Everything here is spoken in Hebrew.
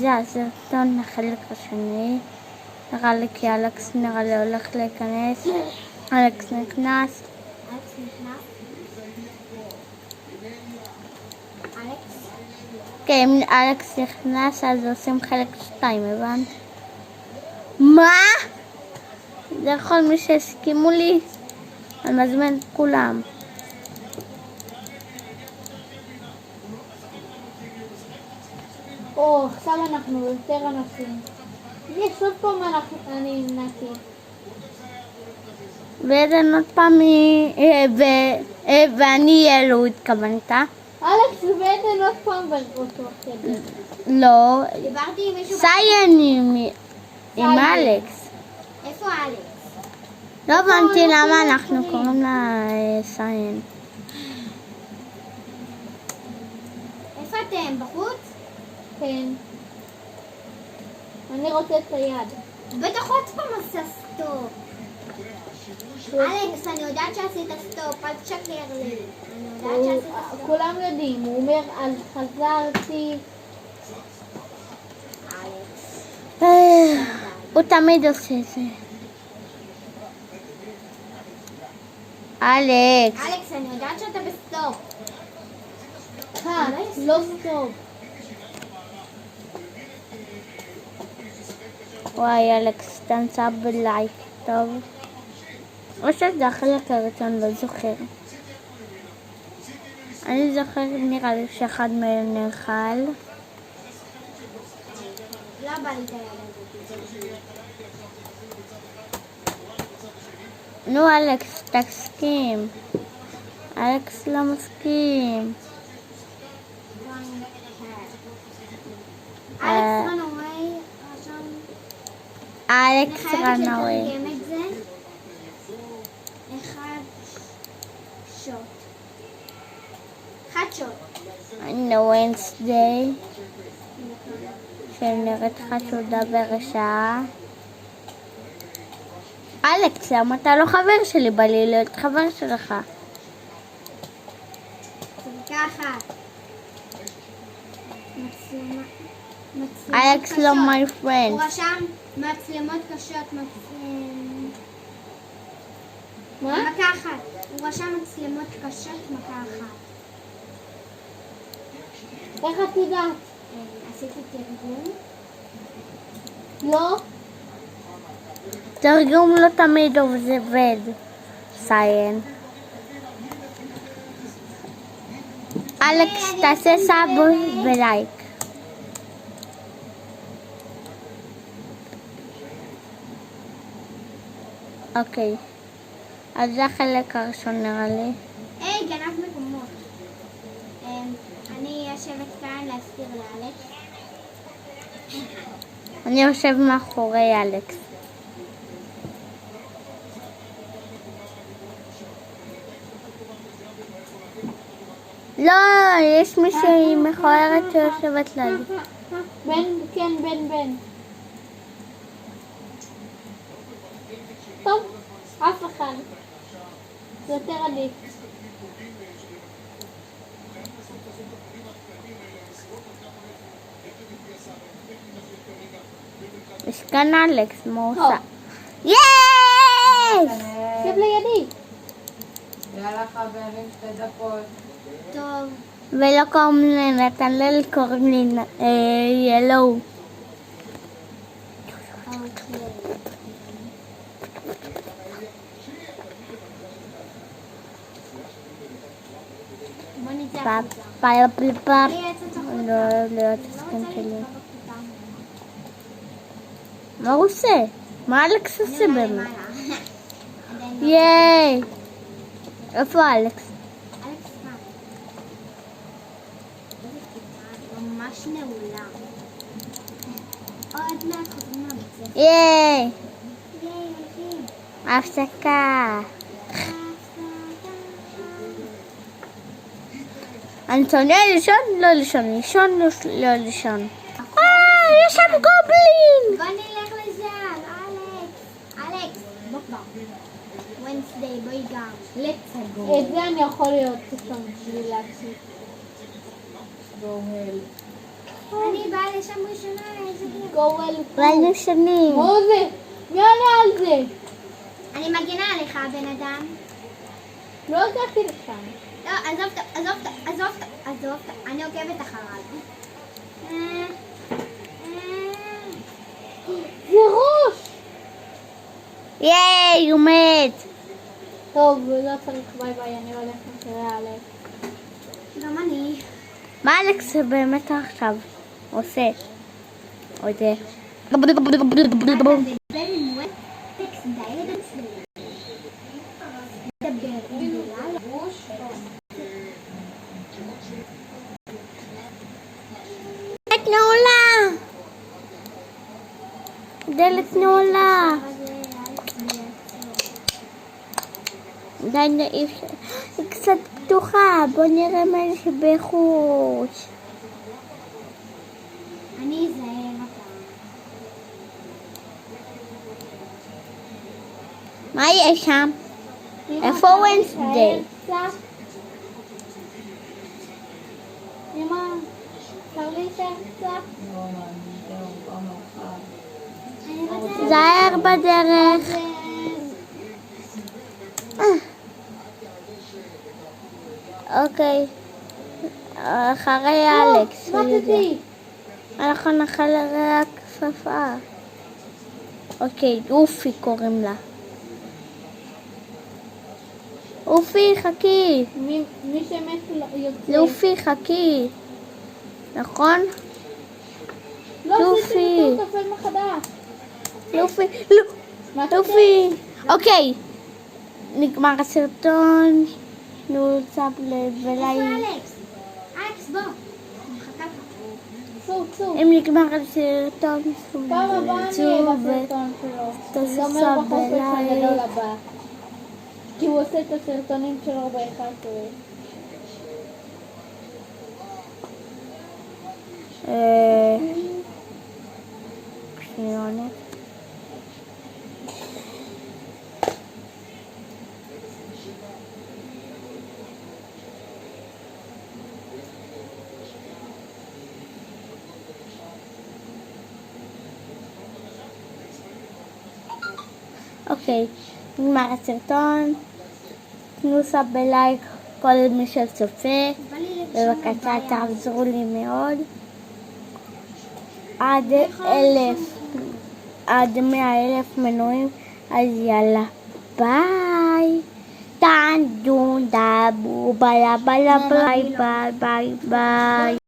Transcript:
זה הסרטון החלק השני. נראה לי כי אלכס נראה לי הולך להיכנס. אלכס נכנס. כן, אם אלכס נכנס אז עושים חלק 2, הבנת? מה? זה כל מי שהסכימו לי, אני מזמין את כולם. עכשיו אנחנו יותר אנשים. יש עוד פעם אני נקי. ועדן עוד פעם ואני אלו התכוונת? אלכס ועדן עוד פעם באותו חדר. לא. דיברתי עם מישהו. סיין עם אלכס. איפה אלכס? לא הבנתי למה אנחנו קוראים לה סיין. איפה אתם? בחוץ? כן. אני רוצה את היד. בטח עוד פעם עשה סטופ. אלכס, אני יודעת שעשית סטופ, אל תשקר לי. אני יודעת שעשית סטופ. כולם יודעים, הוא אומר, אז חזרתי. הוא תמיד עושה את זה. אלכס. אלכס, אני יודעת שאתה בסטופ. לא סטופ. וואי, אלכס, תנסה בלייק, טוב? או שזה החלק הראשון, לא זוכר. אני זוכר, נראה לי שאחד מהם נאכל. לא בא לי את היד הזאת. נו, אלכס, תסכים. אלכס לא מסכים. אלכס run away. אלכס אני run חייבת away. לתרגם את זה. אחד שוט. הנה ווינסדיי. שנראית חשודה ברשעה. אלכס, למה אתה לא חבר שלי? בא לי להיות חבר שלך. זה ככה. אלכס לא my הוא friend. רשם מצלמות קשות. מכה אחת. הוא רשם מצלמות קשות מכה אחת. איך את יודעת? עשיתי תרגום. לא? תרגום לא תמיד עובד. סיין. אלכס, תעשה סאב ולייק. אוקיי. אז זה החלק הראשון נראה לי. היי, גנב מקומות. אני יושבת כאן להסתיר לאלכס. אני יושב מאחורי אלכס. לא, יש מישהי מכוערת שיושבת לידי. בן. טוב, אף אחד. זה יותר עדיף. יש כאן אלכס, מה הוא עושה? יס! שב לידי. יאללה חברים, 2 דקות. טוב. ולא קוראים לי נתנאל, קוראים לי ילו. בוא נצא פאפ. לא להיות הסכם שלי. מה הוא עושה? מה אלכס עושה באמת? ייי! איפה אלכס? אלכס מה? ממש נעולה. עוד מעט חוזרים מהבית. ייי! הולכים. הפסקה. אנטוניה לישון? לא לישון. לישון? לא לישון. יש שם גובלין! בוא נלך לזה, אלכס. בוא כבר. Wednesday, בואי גם. Let's go. את זה אני יכול להיות שם בשביל להקשיב. Go hell. אני באה לשם ראשונה, איזה כיף. ראינו שנים. מה זה? מי עלה על זה? אני מגינה עליך, הבן אדם. לא הגעתי לשם. לא, עזוב, אני עוקבת אחריו. זה ראש! ייי, הוא מת. טוב, לא צריך, ביי ביי, אני הולך אחרי אלף. גם אני. מה אלכס באמת עכשיו עושה? עוד דבר עם וטקס דיילדנס. דבר עם דללה. דלת נעולה. דלת נעולה. די נעיף. היא קצת פתוחה. בוא נראה מה יש בחוץ. אני אזהר אותה. מה יש שם? איפה וונסדיי? אמא, אפשר להישאר קצת? לא, זהו, כבר מאוחר. אני רוצה... זהר בדרך. אוקיי. אחרי אלכס. הוא יודע. אנחנו אחרי הכפפה. אוקיי, אופי קוראים לה. אופי, חכי. מי שמת יוצא. לופי, חכי. נכון? לא, לופי. זה תפל מחדש. לופי. מה אתה לופי. אוקיי. נגמר הסרטון. תנו סאבלט ולייק. אלכס, בוא. אני מחכה פה. צור. אם נגמר הסרטון, פעם הבאה אני אהיה בסרטון שלו. תעשו זה אומר סאב בחופש ולייק. הגדול הבא. כי הוא עושה את הסרטונים שלו ב-11. שניונת. אוקיי, נגמר הסרטון. תנו סאב בלייק כל מי שצופה. בא לי לקשור בבקשה ביד. תעזרו לי מאוד. עד 100,000 מנויים, אז יאללה, ביי. טן דון דאבו בלה בלה ביי ביי ביי ביי.